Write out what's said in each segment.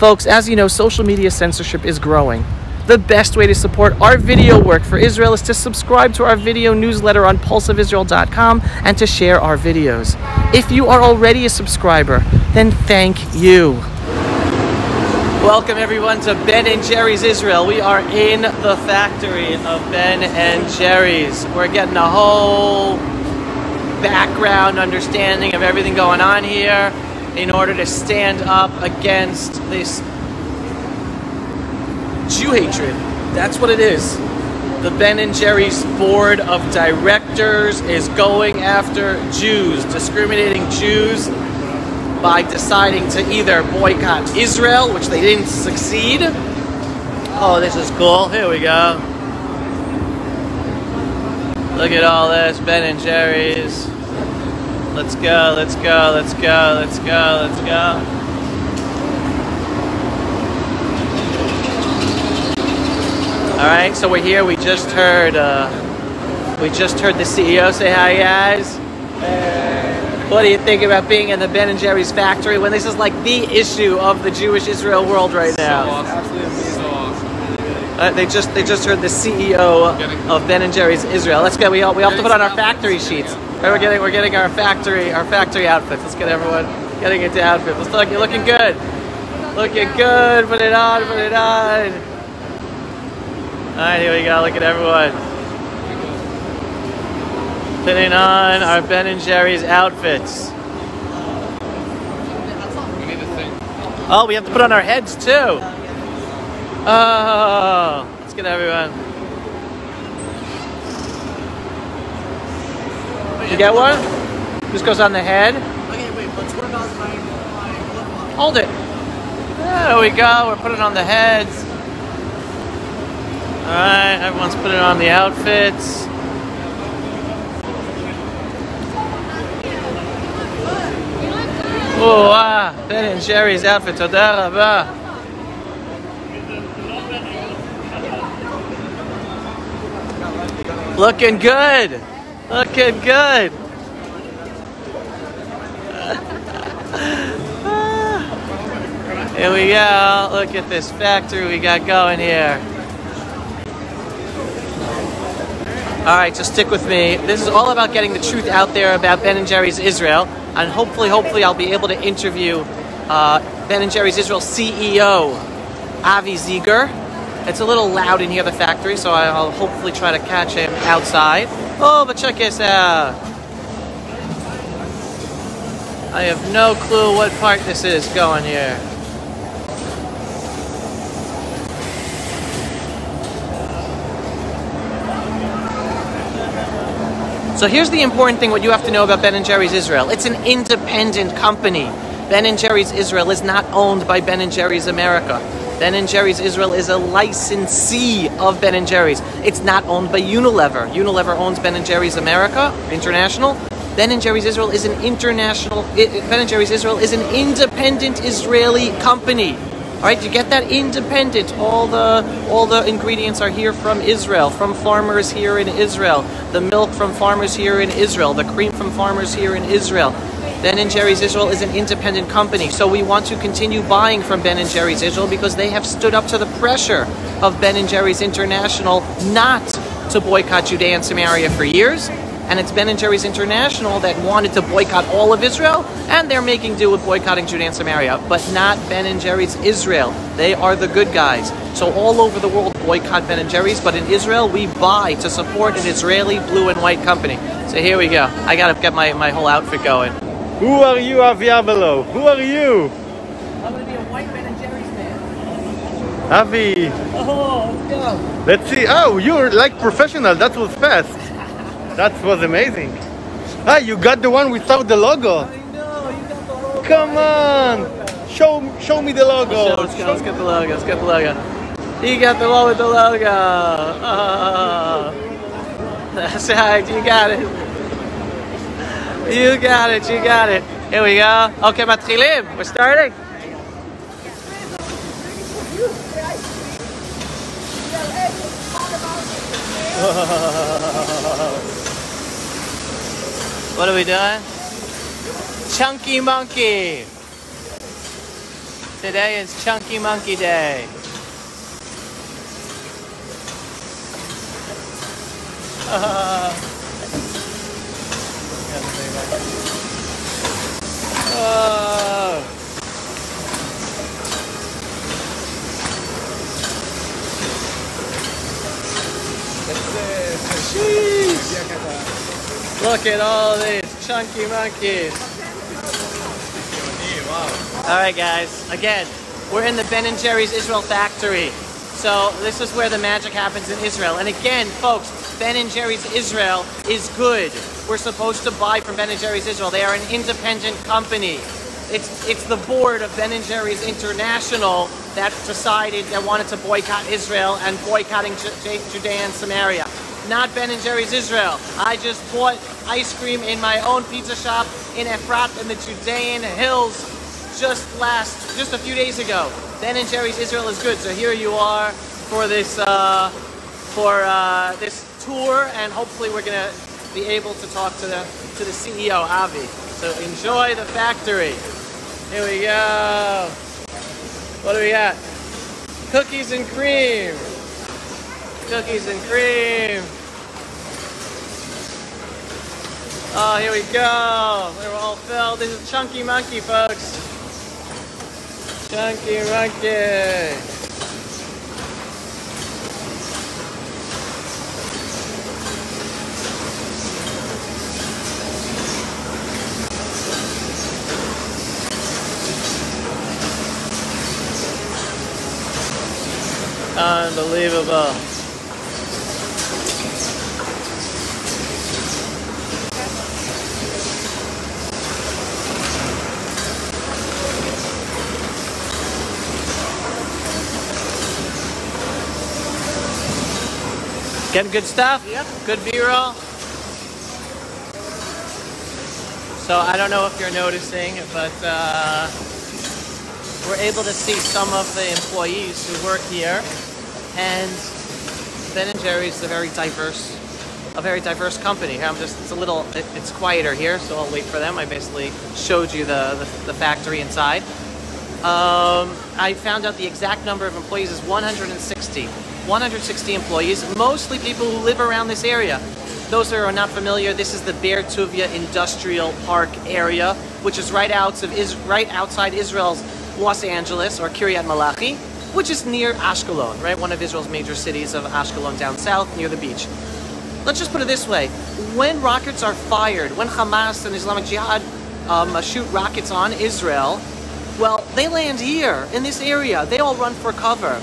Folks, as you know, social media censorship is growing. The best way to support our video work for Israel is to subscribe to our video newsletter on pulseofisrael.com and to share our videos. If you are already a subscriber, then thank you. Welcome everyone to Ben & Jerry's Israel. We are in the factory of Ben & Jerry's. We're getting a whole background understanding of everything going on here in order to stand up against this Jew hatred. That's what it is. The Ben & Jerry's board of directors is going after Jews, discriminating Jews by deciding to either boycott Israel, which they didn't succeed. Oh, this is cool. Here we go. Look at all this, Ben & Jerry's. Let's go, let's go, let's go, let's go, let's go. All right, so we're here. We just heard the CEO say hi, guys. What do you think about being in the Ben & Jerry's factory when this is like the issue of the Jewish Israel world right now? So awesome. Absolutely so awesome. They just heard the CEO of Ben & Jerry's Israel. Let's go. We have to put on our factory sheets. Right, we're getting our factory outfits. Let's get everyone getting into outfits. Let's look. You're looking good. Looking good. Put it on. Put it on. All right, here we go. Look at everyone. Putting on our Ben & Jerry's outfits. We need to think. Oh, we have to put on our heads too. Oh, let's get everyone. You get one? This goes on the head. Okay, wait, let's work on my Hold it. There we go. We're putting on the heads. All right, everyone's putting on the outfits. Oh, wow, Ben & Jerry's outfit, toda rabah. Looking good. Looking good. Here we go. Look at this factory we got going here. All right, so stick with me. This is all about getting the truth out there about Ben & Jerry's Israel. And hopefully I'll be able to interview Ben & Jerry's Israel CEO, Avi Ziegler. It's a little loud in here, the factory, so I'll hopefully try to catch him outside. Oh, but check this out. I have no clue what part this is going here. So here's the important thing, what you have to know about Ben & Jerry's Israel. It's an independent company. Ben & Jerry's Israel is not owned by Ben & Jerry's America. Ben & Jerry's Israel is a licensee of Ben & Jerry's. It's not owned by Unilever. Unilever owns Ben & Jerry's America, International. Ben & Jerry's Israel is an international, Ben & Jerry's Israel is an independent Israeli company. All right, you get that? Independent. All the ingredients are here from Israel, from farmers here in Israel. The milk from farmers here in Israel. The cream from farmers here in Israel. Ben & Jerry's Israel is an independent company. So we want to continue buying from Ben & Jerry's Israel because they have stood up to the pressure of Ben & Jerry's International not to boycott Judea and Samaria for years. And it's Ben & Jerry's International that wanted to boycott all of Israel, and they're making do with boycotting Judea and Samaria, but not Ben & Jerry's Israel. They are the good guys. So all over the world boycott Ben & Jerry's, but in Israel we buy to support an Israeli blue and white company. So here we go. I gotta get my whole outfit going. Who are you, Avi Abelo? Who are you? I'm gonna be a white Ben & Jerry's man. Avi. Oh, let's go. Let's see. Oh, you're like professional. That was fast. That was amazing. Ah, you got the one without the logo. I know, you got the logo. Come on. Show me the logo. Let's get the logo. Let's get the logo. You got the one with the logo. Oh. That's right. You got it. You got it. You got it. Here we go. Okay, מתחילים. We're starting. What are we doing? Chunky Monkey. Today is Chunky Monkey Day. Look at all these chunky monkeys. Alright guys, again, we're in the Ben & Jerry's Israel factory. So this is where the magic happens in Israel. And again, folks, Ben & Jerry's Israel is good. We're supposed to buy from Ben & Jerry's Israel. They are an independent company. It's the board of Ben & Jerry's International that decided that wanted to boycott Israel and boycotting Judea and Samaria. Not Ben & Jerry's Israel. I just bought ice cream in my own pizza shop in Efrat in the Judean Hills just a few days ago. Ben & Jerry's Israel is good. So here you are for this this tour, and hopefully we're gonna be able to talk to the CEO, Avi. So enjoy the factory. Here we go. What do we got? Cookies and cream. Cookies and cream. Oh, here we go. We're all filled. This is Chunky Monkey, folks. Chunky Monkey. Unbelievable. Getting good stuff? Yep. Good B-roll? So I don't know if you're noticing, but we're able to see some of the employees who work here. And Ben & Jerry's is a very diverse company. It's quieter here, so I'll wait for them. I basically showed you the factory inside. I found out the exact number of employees is 160. 160 employees, mostly people who live around this area. Those who are not familiar, this is the Be'er Tuvia Industrial Park area, which is right outside Israel's Los Angeles, or Kiryat Malachi, which is near Ashkelon, right? One of Israel's major cities of Ashkelon down south, near the beach. Let's just put it this way. When rockets are fired, when Hamas and Islamic Jihad shoot rockets on Israel, well, they land here, in this area. They all run for cover.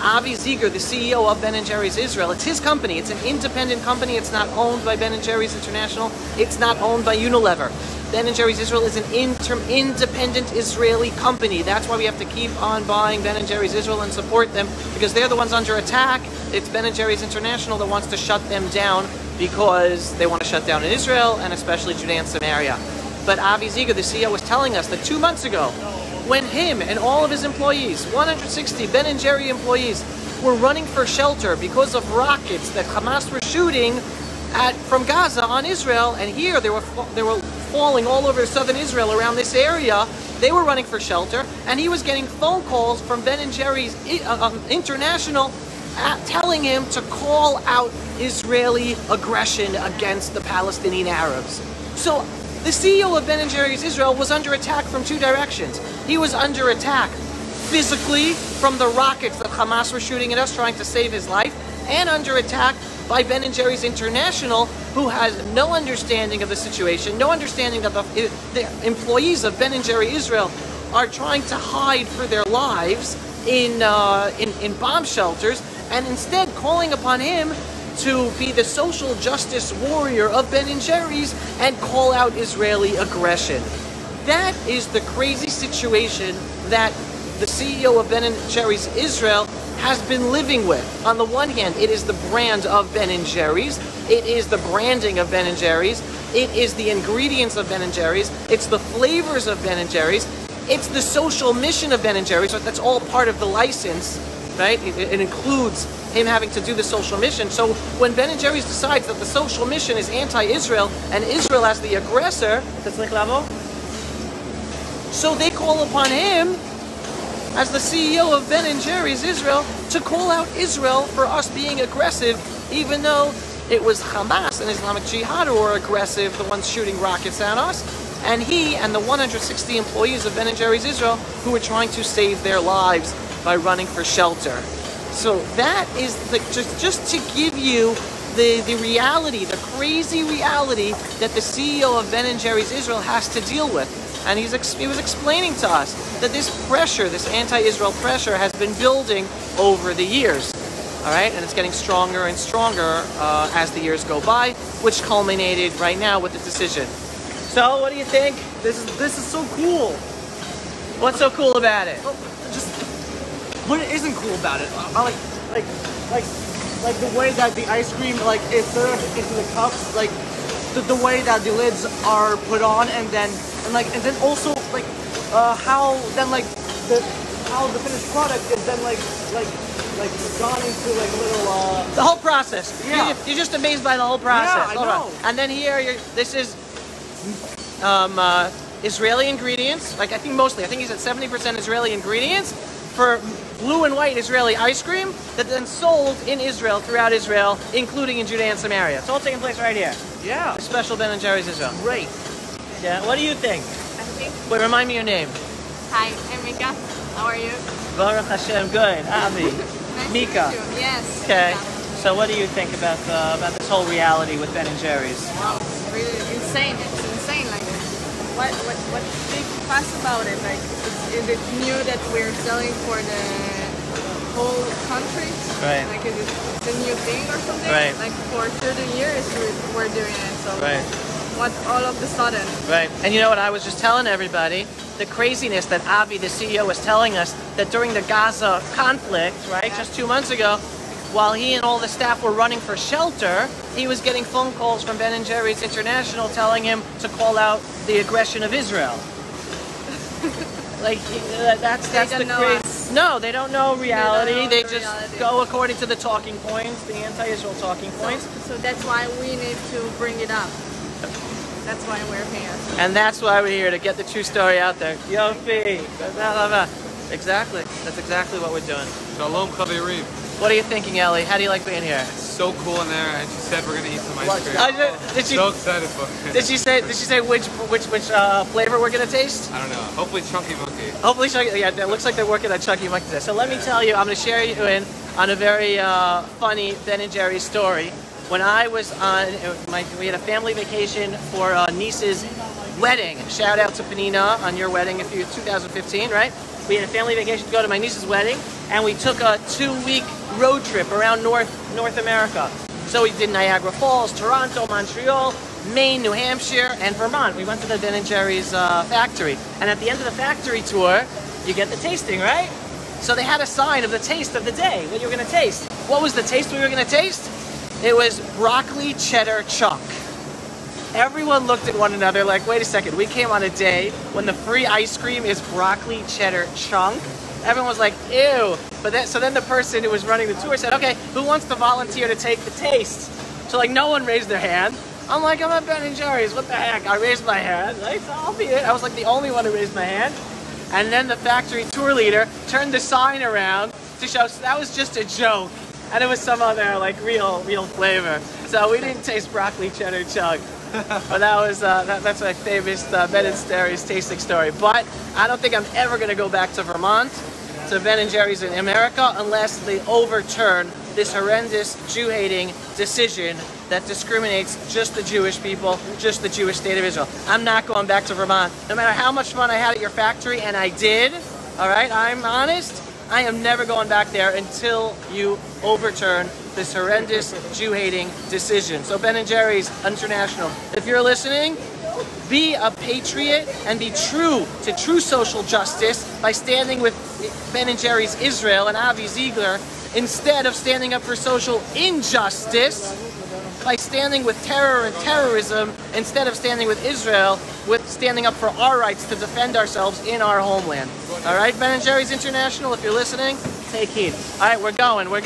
Avi Ziegler, the CEO of Ben & Jerry's Israel, it's his company. It's an independent company. It's not owned by Ben & Jerry's International. It's not owned by Unilever. Ben & Jerry's Israel is an independent Israeli company. That's why we have to keep on buying Ben & Jerry's Israel and support them, because they're the ones under attack. It's Ben & Jerry's International that wants to shut them down because they want to shut down in Israel and especially Judea and Samaria. But Avi Ziegler, the CEO, was telling us that 2 months ago, when him and all of his employees, 160 Ben & Jerry employees, were running for shelter because of rockets that Hamas were shooting from Gaza on Israel, and here they were falling all over southern Israel around this area. They were running for shelter, and he was getting phone calls from Ben & Jerry's International telling him to call out Israeli aggression against the Palestinian Arabs. So the CEO of Ben & Jerry's Israel was under attack from two directions. He was under attack physically from the rockets that Hamas were shooting at us, trying to save his life, and under attack by Ben & Jerry's International, who has no understanding of the situation, no understanding that the employees of Ben & Jerry Israel are trying to hide for their lives in bomb shelters, and instead calling upon him to be the social justice warrior of Ben & Jerry's and call out Israeli aggression. That is the crazy situation that the CEO of Ben & Jerry's Israel has been living with. On the one hand, it is the brand of Ben & Jerry's, it is the branding of Ben & Jerry's, it is the ingredients of Ben & Jerry's, it's the flavors of Ben & Jerry's, it's the social mission of Ben & Jerry's. So that's all part of the license, right? It includes him having to do the social mission. So when Ben & Jerry's decides that the social mission is anti-Israel and Israel as the aggressor, so they call upon him as the CEO of Ben & Jerry's Israel, to call out Israel for us being aggressive, even though it was Hamas and Islamic Jihad who were aggressive, the ones shooting rockets at us, and he and the 160 employees of Ben & Jerry's Israel who were trying to save their lives by running for shelter. So that is just to give you the reality, the crazy reality that the CEO of Ben & Jerry's Israel has to deal with. And he was explaining to us that this pressure, this anti-Israel pressure, has been building over the years. All right, and it's getting stronger and stronger as the years go by, which culminated right now with the decision. So, what do you think? This is so cool. What's so cool about it? Just what isn't cool about it? I like the way that the ice cream is served into the cups, like the way that the lids are put on, and then also how the finished product is then gone into little the whole process. Yeah. You're just amazed by the whole process. Yeah, I know. And then here, this is Israeli ingredients. I think he said 70% Israeli ingredients for blue and white Israeli ice cream that then sold in Israel, throughout Israel, including in Judea and Samaria. It's all taking place right here. Yeah. A special Ben & Jerry's Israel. Great. Yeah. What do you think? I think. Wait, remind me your name. Hi, I'm Mika. How are you? Baruch Hashem. Good. Avi. Nice Mika. to meet you. Yes. Okay. Mika. So what do you think about this whole reality with Ben & Jerry's? Wow, it's really insane. It's insane. What big fuss about it? Is it new that we're selling for the whole country? Right. Is it a new thing or something? Right. For 30 years we're doing it. So Right. what all of a sudden? Right. And you know what I was just telling everybody? The craziness that Avi, the CEO, was telling us that during the Gaza conflict, right, Yeah. just 2 months ago, while he and all the staff were running for shelter, he was getting phone calls from Ben & Jerry's International telling him to call out the aggression of Israel. That's They the don't know crazy. us. No, they don't know reality. know They the just reality. go according to the talking points, the anti-Israel talking points. So that's why we need to bring it up. That's why we're here. And that's why we're here, to get the true story out there. Yofi! Exactly. That's exactly what we're doing. Shalom Chavirim. What are you thinking, Ellie? How do you like being here? So cool in there, and she said we're gonna eat some ice cream. Did So excited for it. she say which flavor we're gonna taste? I don't know. Hopefully Chunky Monkey. Hopefully, yeah, it looks like they're working on Chucky Monkey today. So let me tell you, I'm gonna share you in on a very funny Ben & Jerry's story. When I was on, we had a family vacation for a niece's wedding. Shout out to Panina on your wedding, 2015, right? We had a family vacation to go to my niece's wedding, and we took a 2-week road trip around North America. So we did Niagara Falls, Toronto, Montreal, Maine, New Hampshire, and Vermont. We went to the Ben & Jerry's factory. And at the end of the factory tour, you get the tasting, right? So they had a sign of the taste of the day, what you were going to taste. What was the taste we were going to taste? It was broccoli cheddar chunk. Everyone looked at one another like, wait a second, we came on a day when the free ice cream is broccoli cheddar chunk? Everyone was like, ew. So then the person who was running the tour said, okay, who wants to volunteer to take the taste? So no one raised their hand. I'm like, I'm at Ben & Jerry's, what the heck? I raised my hand, right? So I'll be it. I was like the only one who raised my hand. And then the factory tour leader turned the sign around to show, so that was just a joke. And it was some other real flavor. So we didn't taste broccoli cheddar chunk. But that was that's my famous Ben & Jerry's tasting story. But I don't think I'm ever going to go back to Vermont, to Ben & Jerry's in America, unless they overturn this horrendous Jew-hating decision that discriminates just the Jewish people, just the Jewish state of Israel. I'm not going back to Vermont. No matter how much fun I had at your factory, and I did, all right, I'm honest, I am never going back there until you overturn this horrendous Jew-hating decision. So Ben & Jerry's International, if you're listening, be a patriot and be true to true social justice by standing with Ben & Jerry's Israel and Avi Ziegler, instead of standing up for social injustice by standing with terror and terrorism, instead of standing with Israel, with standing up for our rights to defend ourselves in our homeland. All right, Ben & Jerry's International, if you're listening, take heed. All right, we're going, we're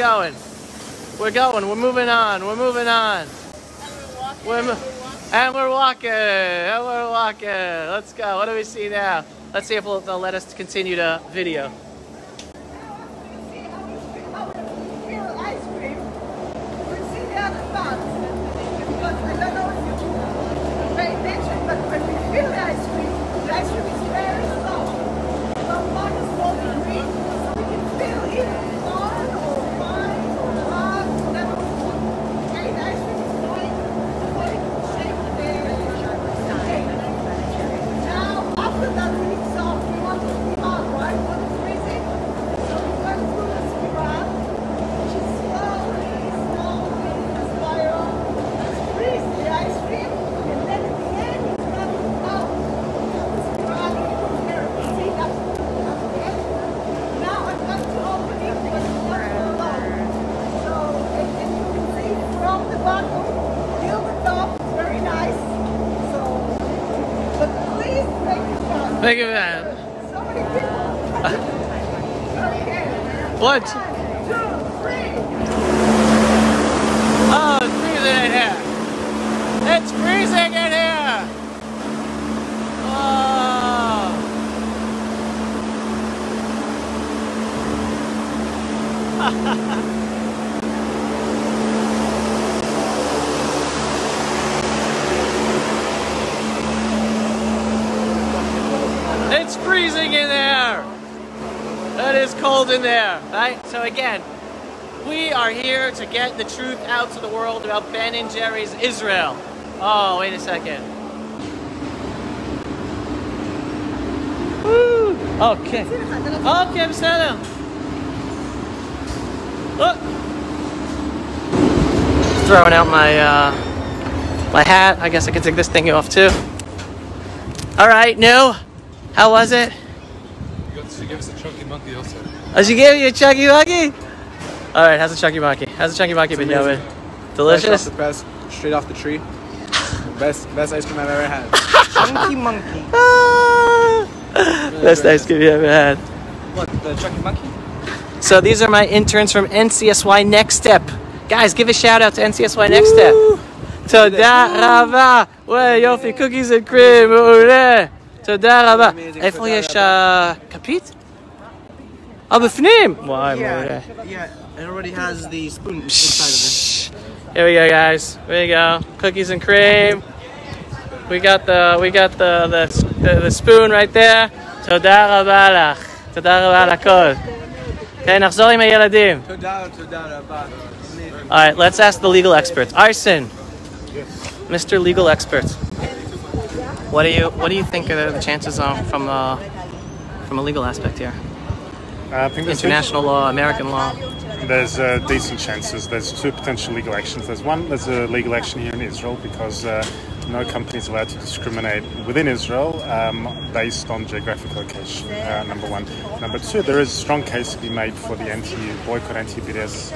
moving on, and we're walking. Let's go. What do we see now? Let's see if they'll let us continue to video. Look at that. What? Oh, it's freezing in here. It's freezing in here. Oh. It's freezing in there. It is cold in there, right? So again, we are here to get the truth out to the world about Ben & Jerry's Israel. Oh, wait a second. Woo. Okay. Okay, בסדר. Look. Throwing out my hat. I guess I could take this thing off too. All right, new. How was it? She gave us a chunky monkey also. Oh, she gave you a chunky monkey? All right, how's the chunky monkey? How's the chunky monkey been doing? Delicious? The best, straight off the tree. Best ice cream I've ever had. Chunky monkey. Best ice cream you ever had. What, the chunky monkey? So these are my interns from NCSY Next Step. Guys, give a shout out to NCSY Next Step. תודה רבה. וואי, יופי, cookies and cream, מעולה. תודה רבה. איפה יש כפית? בפנים. וואי, מעולה. Yeah, it already has the spoon inside of it. Here we go, guys. Here we go. Cookies and cream. We got the spoon right there. תודה רבה לך. תודה רבה לכל. Okay, נחזור עם הילדים. תודה רבה. All right, let's ask the legal experts. Arsen, Mr. Legal Expert, what do you think are the chances from a legal aspect here? I think International law, American law. there's decent chances. There's two potential legal actions. There's a legal action here in Israel because no company is allowed to discriminate within Israel based on geographic location, number one. Number two, there is a strong case to be made for the boycott, anti-BDS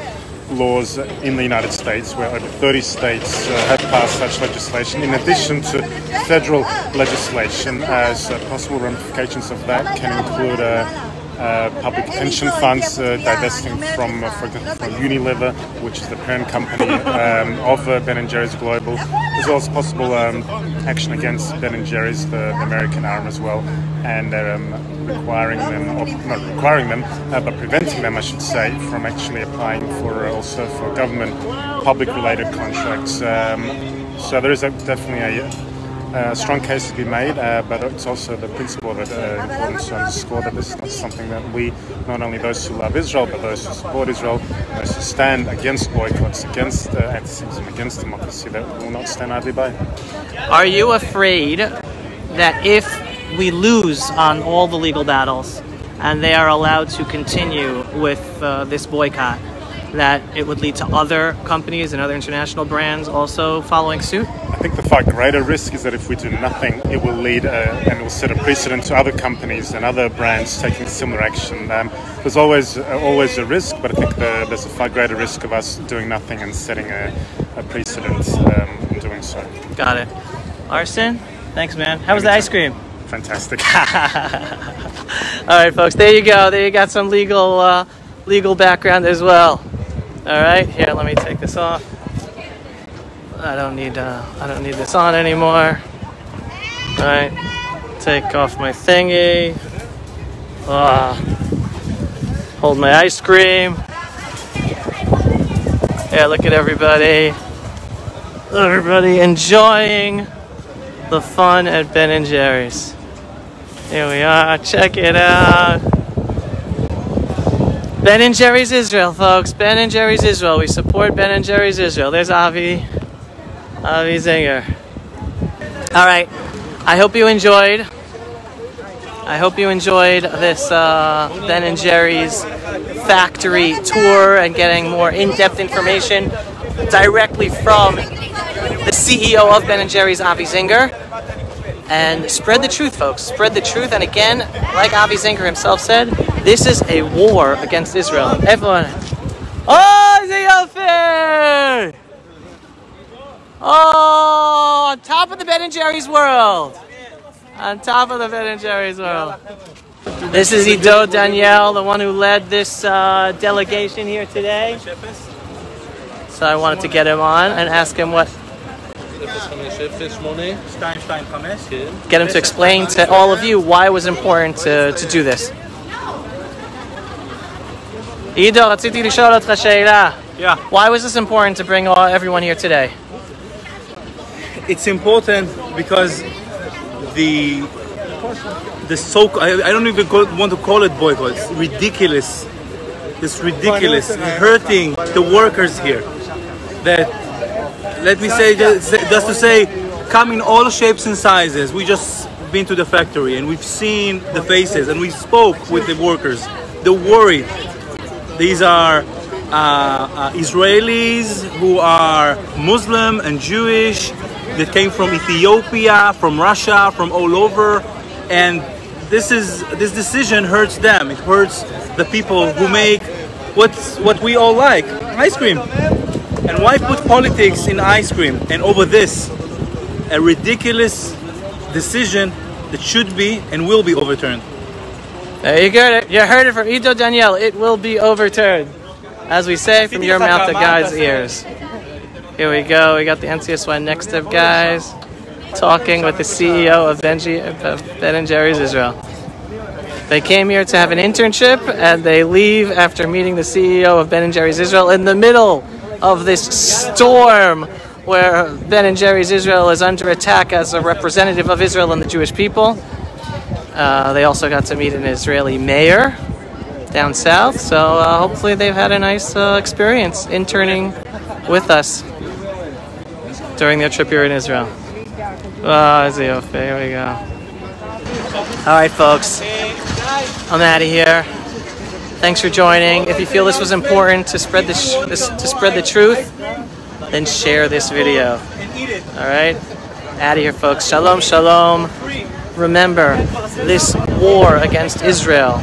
laws in the United States, where over 30 states have passed such legislation. In addition to federal legislation, as possible ramifications of that can include public pension funds divesting from, for example, from Unilever, which is the parent company of Ben & Jerry's Global, as well as possible action against Ben & Jerry's, the American arm as well, and requiring them, or not requiring them, but preventing them, I should say, from actually applying for also for government public-related contracts. So there is definitely a strong case to be made, but it's also the principle of it important to underscore that this is not something that we, not only those who love Israel, but those who support Israel, those who stand against boycotts, against anti-Semitism, against democracy, that will not stand idly by. Are you afraid that if we lose on all the legal battles and they are allowed to continue with this boycott, that it would lead to other companies and other international brands also following suit? I think the far greater risk is that if we do nothing, it will lead and will set a precedent to other companies and other brands taking similar action. There's always a risk, but I think there's a far greater risk of us doing nothing and setting a precedent in doing so. Got it. Arsen, thanks, man. How was the ice cream? Fantastic. All right, folks, there you go. There you got some legal background as well. All right, here, let me take this off. I don't need this on anymore. All right, take off my thingy. Hold my ice cream. Yeah, look at everybody. Everybody enjoying the fun at Ben & Jerry's. Here we are. Check it out. Ben & Jerry's Israel, folks. Ben & Jerry's Israel. We support Ben & Jerry's Israel. There's Avi Zinger. All right. I hope you enjoyed this Ben & Jerry's factory tour and getting more in-depth information directly from the CEO of Ben & Jerry's, Avi Zinger. And spread the truth, folks. Spread the truth. And again, like Avi Zinger himself said, this is a war against Israel. Everyone. Oh, the Yofi! Oh, on top of the Ben & Jerry's world. On top of the Ben and Jerry's world. This is Ido Daniel, the one who led this delegation here today. So I wanted to get him on and ask him what... Get him to explain to all of you why it was important to do this. Ido, רציתי לשאול אותך שאלה. Yeah. Why was this important to bring everyone here today? It's important because the I don't even want to call it boycott. It's ridiculous. It's ridiculous. Hurting the workers here. That, let me say, just to say, come in all shapes and sizes. We just been to the factory and we've seen the faces and we spoke with the workers. They're worried. These are Israelis who are Muslim and Jewish that came from Ethiopia, from Russia, from all over, and this decision hurts them. It hurts the people who make what we all like, ice cream. And why put politics in ice cream? And over this, a ridiculous decision that should be and will be overturned. There you got it. You heard it from Ido Daniel. It will be overturned. As we say, from your mouth to God's ears. Here we go. We got the NCSY Next Step guys talking with the CEO of Ben and Jerry's Israel. They came here to have an internship and they leave after meeting the CEO of Ben and Jerry's Israel in the middle of this storm where Ben and Jerry's Israel is under attack as a representative of Israel and the Jewish people. They also got to meet an Israeli mayor down south, so hopefully they've had a nice experience interning with us during their trip here in Israel. Here we go. Alright folks, I'm out of here. Thanks for joining. If you feel this was important to spread the truth, then share this video. Alright? Out of here folks. Shalom, shalom. Remember, this war against Israel,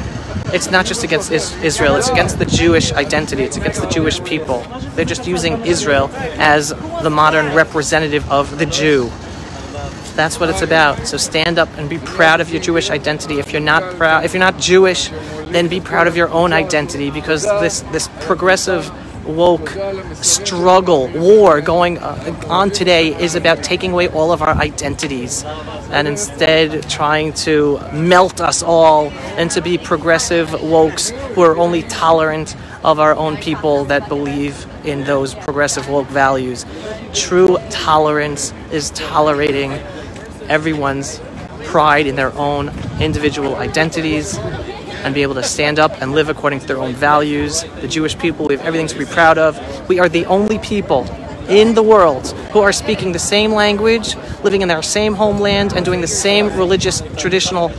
it's not just against Israel, it's against the Jewish identity, it's against the Jewish people. They're just using Israel as the modern representative of the Jew. That's what it's about. So stand up and be proud of your Jewish identity. If you're not Jewish, then be proud of your own identity, because this progressive woke struggle, war going on today is about taking away all of our identities and instead trying to melt us all and to be progressive wokes who are only tolerant of our own people that believe in those progressive woke values. True tolerance is tolerating everyone's pride in their own individual identities and be able to stand up and live according to their own values. The Jewish people, we have everything to be proud of. We are the only people in the world who are speaking the same language, living in our same homeland, and doing the same religious traditional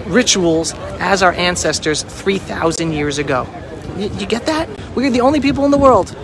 rituals as our ancestors 3,000 years ago. You get that? We are the only people in the world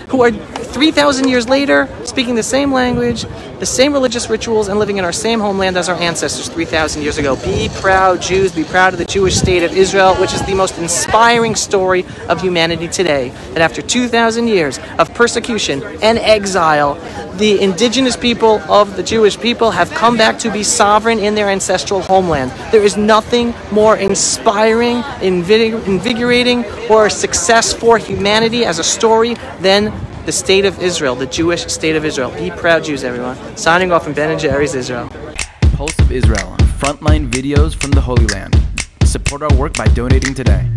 who are 3,000 years later speaking the same language, the same religious rituals, and living in our same homeland as our ancestors 3,000 years ago. Be proud, Jews. Be proud of the Jewish state of Israel, which is the most inspiring story of humanity today. That after 2,000 years of persecution and exile, the indigenous people of the Jewish people have come back to be sovereign in their ancestral homeland. There is nothing more inspiring, invigorating, or a success for humanity as a story than the state of Israel, the Jewish state of Israel. Be proud, Jews, everyone. Signing off from Ben and Jerry's Israel. Pulse of Israel, frontline videos from the Holy Land. Support our work by donating today.